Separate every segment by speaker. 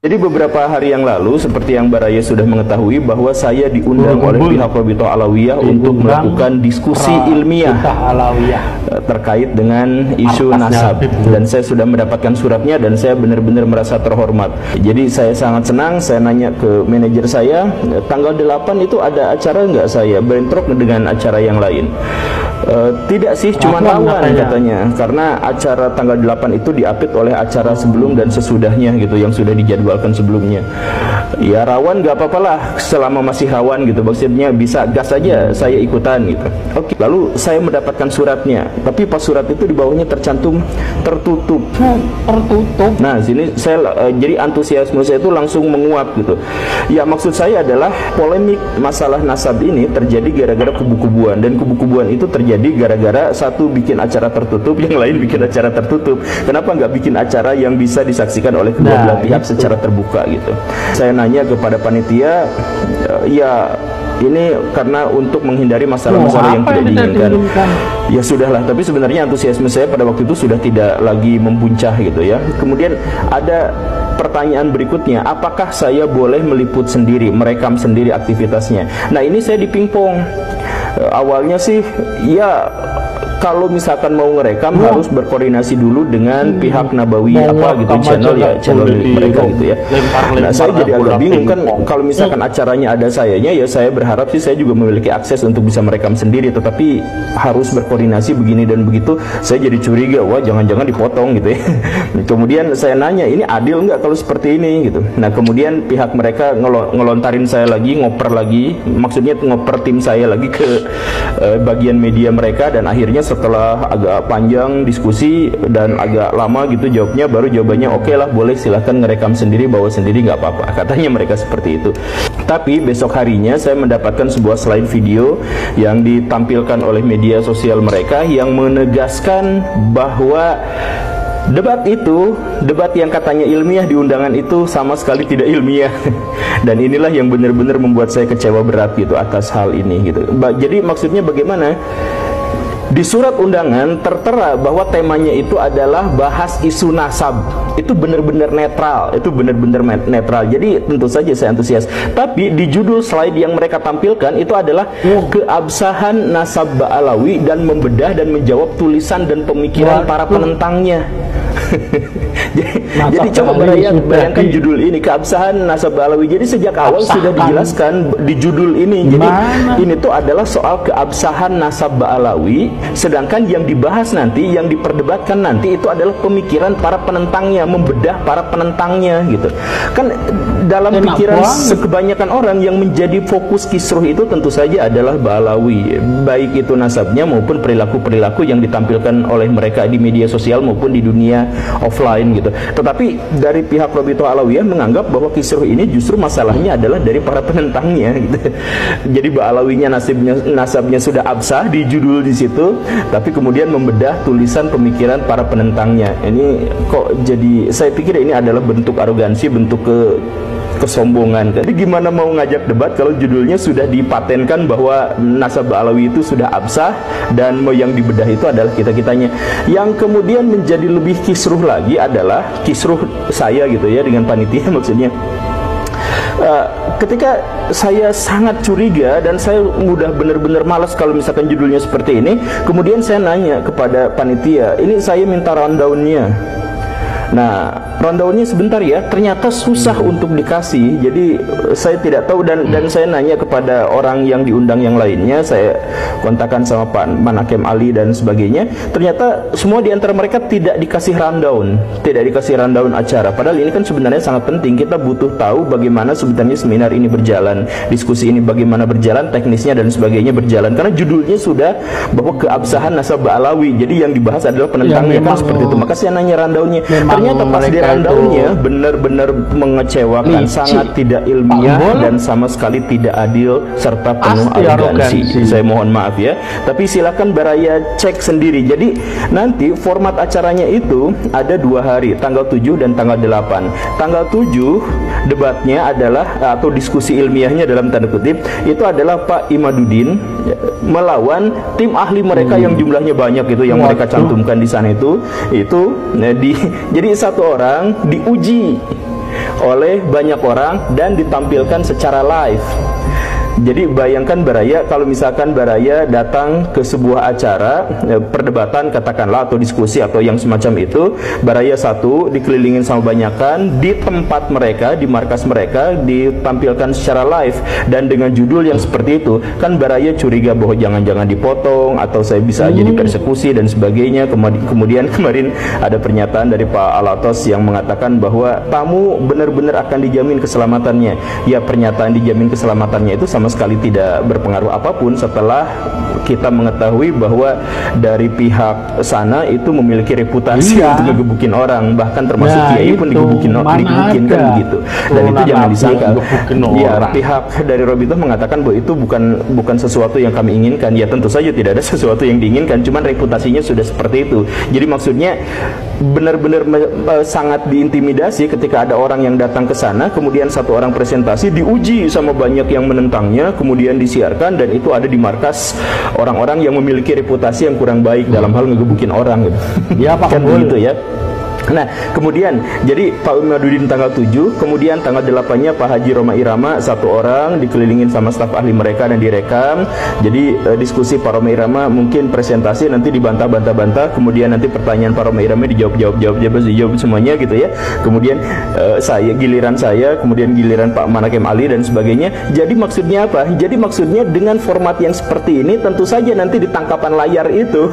Speaker 1: Jadi beberapa hari yang lalu, seperti yang Baraya sudah mengetahui, bahwa saya diundang oleh pihak Rabithah Alawiyah untuk melakukan diskusi ilmiah terkait dengan isu nasab. Dan saya sudah mendapatkan suratnya dan saya benar-benar merasa terhormat. Jadi saya sangat senang, saya nanya ke manajer saya, tanggal 8 itu ada acara nggak saya? Bentrok dengan acara yang lain. Tidak sih, cuma lawan katanya, karena acara tanggal 8 itu diapit oleh acara sebelum dan sesudahnya gitu, yang sudah dijadwalkan sebelumnya. Ya rawan gak apa-apalah, selama masih rawan gitu, maksudnya bisa gas aja saya ikutan gitu. Oke, lalu saya mendapatkan suratnya, tapi pas surat itu di bawahnya tercantum tertutup. Nah sini saya jadi antusiasme saya itu langsung menguap gitu. Ya maksud saya adalah polemik masalah nasab ini terjadi gara-gara kubu-kubuan, dan kubu-kubuan itu terjadi gara-gara satu bikin acara tertutup, yang lain bikin acara tertutup. Kenapa nggak bikin acara yang bisa disaksikan oleh kedua belah pihak secara terbuka gitu? Saya nanya kepada panitia, ya ini karena untuk menghindari masalah-masalah yang tidak diinginkan. Ya sudahlah, tapi sebenarnya antusiasme saya pada waktu itu sudah tidak lagi membuncah gitu ya. Kemudian ada pertanyaan berikutnya, apakah saya boleh meliput sendiri, merekam sendiri aktivitasnya? Nah ini saya dipingpong. Awalnya sih ya kalau misalkan mau ngerekam harus berkoordinasi dulu dengan pihak Nabawi apa gitu, channel mereka gitu ya. Nah saya jadi agak bingung kan, kalau misalkan acaranya ada sayanya, ya saya berharap sih saya juga memiliki akses untuk bisa merekam sendiri, tetapi harus berkoordinasi begini dan begitu. Saya jadi curiga, wah jangan-jangan dipotong gitu ya. Kemudian saya nanya, ini adil nggak kalau seperti ini gitu. Nah kemudian pihak mereka ngelontarin saya lagi, ngoper lagi, maksudnya ngoper tim saya lagi ke bagian media mereka, dan akhirnya setelah agak panjang diskusi dan agak lama gitu jawabnya, baru jawabannya oke lah, boleh silahkan ngerekam sendiri, bawa sendiri nggak apa-apa, katanya mereka seperti itu. Tapi besok harinya saya mendapatkan sebuah slide video yang ditampilkan oleh media sosial mereka yang menegaskan bahwa debat yang katanya ilmiah di undangan itu sama sekali tidak ilmiah. Dan inilah yang benar-benar membuat saya kecewa berat gitu atas hal ini gitu. Jadi maksudnya bagaimana? Di surat undangan tertera bahwa temanya itu adalah bahas isu nasab. Itu benar-benar netral, Jadi tentu saja saya antusias. Tapi di judul slide yang mereka tampilkan itu adalah keabsahan nasab Ba'alawi dan membedah dan menjawab tulisan dan pemikiran para penentangnya. Jadi coba bayangkan judul ini, keabsahan nasab Ba'alawi. Jadi sejak awal sudah dijelaskan di judul ini. Jadi ini tuh adalah soal keabsahan nasab Ba'alawi, sedangkan yang dibahas nanti, yang diperdebatkan nanti itu adalah pemikiran para penentangnya, membedah para penentangnya gitu. Kan dalam pikiran kebanyakan orang yang menjadi fokus kisruh itu tentu saja adalah Ba'alawi, baik itu nasabnya maupun perilaku-perilaku yang ditampilkan oleh mereka di media sosial maupun di dunia offline gitu. Tetapi dari pihak Rabithah Alawiyah menganggap bahwa kisruh ini justru masalahnya adalah dari para penentangnya gitu. Jadi Ba'alawinya nasabnya sudah absah di judul di situ, tapi kemudian membedah tulisan pemikiran para penentangnya. Ini kok jadi, saya pikir ini adalah bentuk arogansi, bentuk kesombongan. Jadi gimana mau ngajak debat kalau judulnya sudah dipatenkan bahwa nasab Ba'alawi itu sudah absah dan yang dibedah itu adalah kita-kitanya. Yang kemudian menjadi lebih kisruh lagi adalah kisruh saya gitu ya dengan panitia maksudnya. Ketika saya sangat curiga dan saya mudah benar-benar malas kalau misalkan judulnya seperti ini, kemudian saya nanya kepada panitia, ini saya minta rundown-nya. Nah, rundown-nya sebentar ya, ternyata susah untuk dikasih. Jadi saya tidak tahu, dan saya nanya kepada orang yang diundang yang lainnya, saya kontakkan sama Pak Manakem Ali dan sebagainya. Ternyata semua di antara mereka tidak dikasih rundown acara. Padahal ini kan sebenarnya sangat penting. Kita butuh tahu bagaimana sebenarnya seminar ini berjalan, diskusi ini bagaimana berjalan, teknisnya dan sebagainya berjalan. Karena judulnya sudah bahwa keabsahan nasab Ba'alawi. Jadi yang dibahas adalah penentangnya kan seperti itu. Maka saya nanya rundown-nya. Ternyata pas di rundown-nya benar-benar mengecewakan, sangat tidak ilmiah dan sama sekali tidak adil serta penuh arogansi. Saya mohon maaf ya, tapi silakan Baraya cek sendiri. Jadi nanti format acaranya itu ada 2 hari, tanggal 7 dan tanggal 8. Tanggal 7 debatnya adalah, atau diskusi ilmiahnya dalam tanda kutip, itu adalah Pak Imaduddin melawan tim ahli mereka yang jumlahnya banyak itu, yang mereka cantumkan di sana itu jadi satu orang diuji oleh banyak orang dan ditampilkan secara live. Jadi bayangkan Baraya, kalau misalkan Baraya datang ke sebuah acara perdebatan katakanlah atau diskusi atau yang semacam itu, Baraya satu dikelilingin sama banyakan di tempat mereka, di markas mereka, ditampilkan secara live dan dengan judul yang seperti itu, kan Baraya curiga bahwa jangan-jangan dipotong atau saya bisa aja dipersekusi dan sebagainya. Kemudian kemarin ada pernyataan dari Pak Alatos yang mengatakan bahwa tamu benar-benar akan dijamin keselamatannya. Ya, pernyataan dijamin keselamatannya itu sama sekali tidak berpengaruh apapun setelah kita mengetahui bahwa dari pihak sana itu memiliki reputasi untuk ngegebukin orang, bahkan termasuk kiai pun digebukin kan begitu. Dan itu jangan disangka. Ya, pihak dari Robitoh mengatakan bahwa itu bukan sesuatu yang kami inginkan. Ya, tentu saja tidak ada sesuatu yang diinginkan, cuman reputasinya sudah seperti itu. Jadi maksudnya benar-benar sangat diintimidasi ketika ada orang yang datang ke sana, kemudian satu orang presentasi diuji sama banyak yang menentangnya, kemudian disiarkan, dan itu ada di markas orang-orang yang memiliki reputasi yang kurang baik dalam hal ngegebukin orang gitu. Ya Pak, kan begitu ya. Nah, kemudian jadi Pak Imadudin tanggal 7, kemudian tanggal 8-nya Pak Haji Roma Irama, satu orang dikelilingin sama staf ahli mereka dan direkam. Jadi diskusi Pak Roma Irama mungkin presentasi nanti dibantah-bantah, kemudian nanti pertanyaan Pak Roma Irama dijawab semuanya gitu ya. Kemudian giliran saya, kemudian giliran Pak Manakem Ali dan sebagainya. Jadi maksudnya apa? Jadi maksudnya dengan format yang seperti ini tentu saja nanti di tangkapan layar itu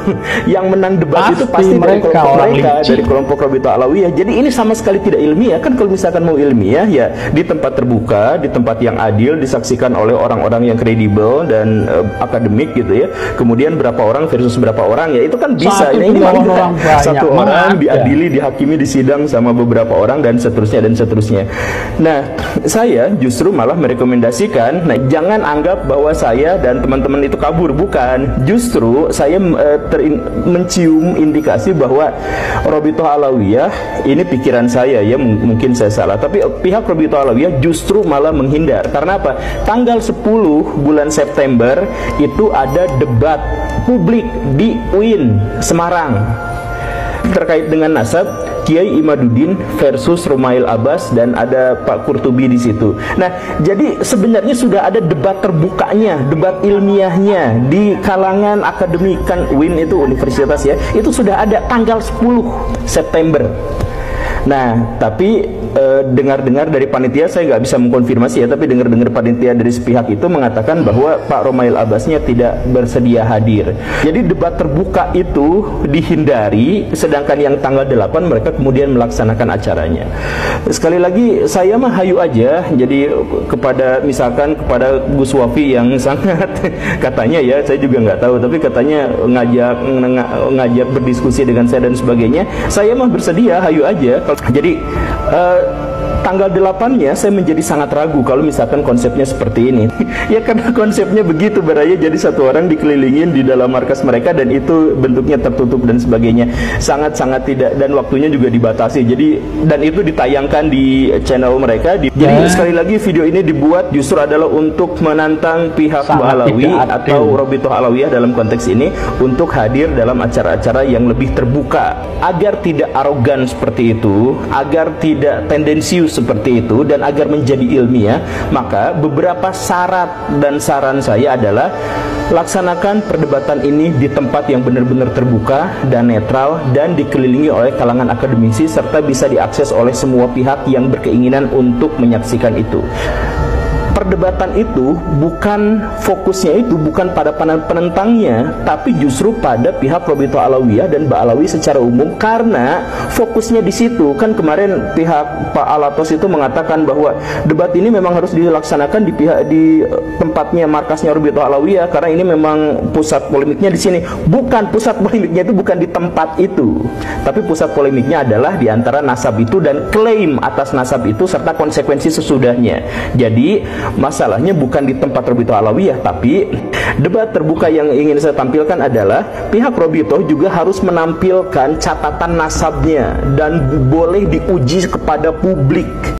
Speaker 1: yang menang debat itu pasti dari kelompok mereka, dari kelompok Robitoh Alawiyah. Jadi ini sama sekali tidak ilmiah. Kan kalau misalkan mau ilmiah ya di tempat terbuka, di tempat yang adil, disaksikan oleh orang-orang yang kredibel dan akademik gitu ya. Kemudian berapa orang versus berapa orang, ya itu kan bisa. Ini satu orang diadili, dihakimi, disidang sama beberapa orang dan seterusnya dan seterusnya. Nah, saya justru malah merekomendasikan, nah jangan anggap bahwa saya dan teman-teman itu kabur, bukan. Justru saya mencium indikasi bahwa Robitoh Alawiyah, ini pikiran saya ya, mungkin saya salah, tapi pihak Robitoh Alawiyah justru malah menghindar. Karena apa? Tanggal 10 bulan September itu ada debat publik di UIN Semarang terkait dengan nasab Kiai Imadudin versus Rumail Abbas, dan ada Pak Kurtubi di situ. Nah, jadi sebenarnya sudah ada debat terbukanya, debat ilmiahnya di kalangan akademik, kan UIN itu universitas ya, itu sudah ada tanggal 10 September. Nah, tapi dengar-dengar dari panitia, saya nggak bisa mengkonfirmasi ya, tapi dengar-dengar panitia dari sepihak itu mengatakan bahwa Pak Rumail Abbasnya tidak bersedia hadir. Jadi debat terbuka itu dihindari, sedangkan yang tanggal 8 mereka kemudian melaksanakan acaranya. Sekali lagi saya mah hayu aja. Jadi misalkan kepada Gus Wafi yang sangat katanya ya, saya juga nggak tahu, tapi katanya ngajak berdiskusi dengan saya dan sebagainya, saya mah bersedia, hayu aja. Jadi tanggal 8-nya saya menjadi sangat ragu kalau misalkan konsepnya seperti ini. Ya karena konsepnya begitu, Baraya jadi satu orang dikelilingin di dalam markas mereka dan itu bentuknya tertutup dan sebagainya. Sangat-sangat tidak, dan waktunya juga dibatasi. Jadi, dan itu ditayangkan di channel mereka. Jadi sekali lagi video ini dibuat justru adalah untuk menantang pihak Alawi atau Robitoh Alawiyah dalam konteks ini untuk hadir dalam acara-acara yang lebih terbuka, agar tidak arogan seperti itu, agar tidak tendensius seperti itu, dan agar menjadi ilmiah. Maka beberapa syarat dan saran saya adalah laksanakan perdebatan ini di tempat yang benar-benar terbuka dan netral dan dikelilingi oleh kalangan akademisi serta bisa diakses oleh semua pihak yang berkeinginan untuk menyaksikan itu. Perdebatan itu bukan fokusnya, itu bukan pada penentangnya, tapi justru pada pihak Robitoh Alawiyah dan Ba'alawi secara umum, karena fokusnya di situ. Kan kemarin pihak Pak Alatos itu mengatakan bahwa debat ini memang harus dilaksanakan di tempatnya, markasnya Robitoh Alawiyah, karena ini memang pusat polemiknya di sini. Bukan, pusat polemiknya itu bukan di tempat itu, tapi pusat polemiknya adalah di antara nasab itu dan klaim atas nasab itu serta konsekuensi sesudahnya. Jadi masalahnya bukan di tempat Robitoh Alawiyah, tapi debat terbuka yang ingin saya tampilkan adalah pihak Robitoh juga harus menampilkan catatan nasabnya dan boleh diuji kepada publik.